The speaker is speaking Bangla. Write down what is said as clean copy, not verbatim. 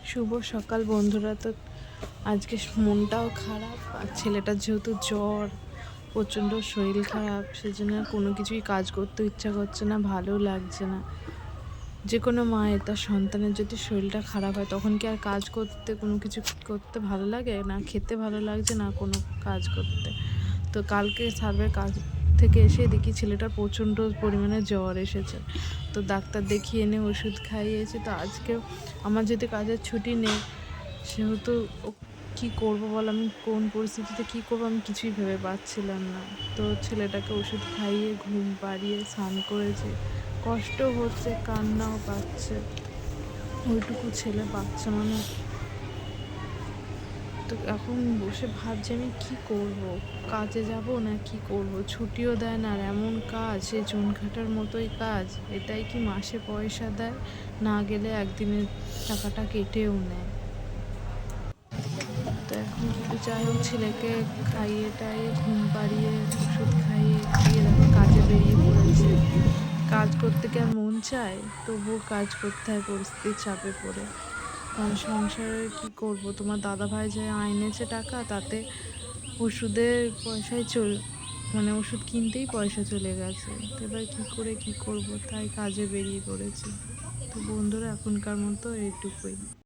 শুভ সকাল বন্ধুরা। তো আজকে মনটাও খারাপ, আর ছেলেটার যেহেতু জ্বর, প্রচণ্ড শরীর খারাপ, সেজন্য আর কোনো কিছুই কাজ করতে ইচ্ছা করছে না, ভালো লাগছে না। যে কোনো মায়ের তার সন্তানের যদি শরীরটা খারাপ হয় তখন কি আর কাজ করতে, কোনো কিছু করতে ভালো লাগে না, খেতে ভালো লাগছে না, কোনো কাজ করতে। তো কালকে স্যারের কাজ থেকে এসে দেখি ছেলেটার প্রচণ্ড পরিমাণে জ্বর এসেছে। তো ডাক্তার দেখিয়ে এনে ওষুধ খাইয়েছি। তো আজকেও আমার যদি কাজের ছুটি নেই, সেহেতু কী করবো বল, আমি কোন পরিস্থিতিতে কী করবো আমি কিছুই ভেবে পাচ্ছিলাম না। তো ছেলেটাকে ওষুধ খাইয়ে ঘুম পাড়িয়ে স্নান করেছি। কষ্ট হচ্ছে, কান্নাও পাচ্ছে, ওইটুকু ছেলে বাচ্চা মানুষ। তো এখন বসে ভাবছি আমি কি করব, কাজে যাব না কি করব, ছুটিও দেয় না, আর এমন কাজ সে চুন কাটার মতোই কাজ। এটাই কি মাসে পয়সা দেয়? না গেলে একদিনের টাকাটা কেটেও নেয়। তো এখন যাই হোক, ছেলেকে খাইয়ে টাইয়ে ঘুম পাড়িয়ে ওষুধ খাইয়ে দিয়ে দেখো কাজে বেরিয়ে পড়েছি। কাজ করতে কি আর মন চায়? তবুও কাজ করতে হয় পরিস্থিতির চাপে পড়ে। কারণ সংসারে কি করব, তোমার দাদাভাই যে এনেছে টাকা, তাতে ওষুধের পয়সায় মানে ওষুধ কিনতেই পয়সা চলে গেছে। তো এবার কী করে কি করব, তাই কাজে বেরিয়ে পড়েছি। তো বন্ধুরা, এখনকার মতো এইটুকুই।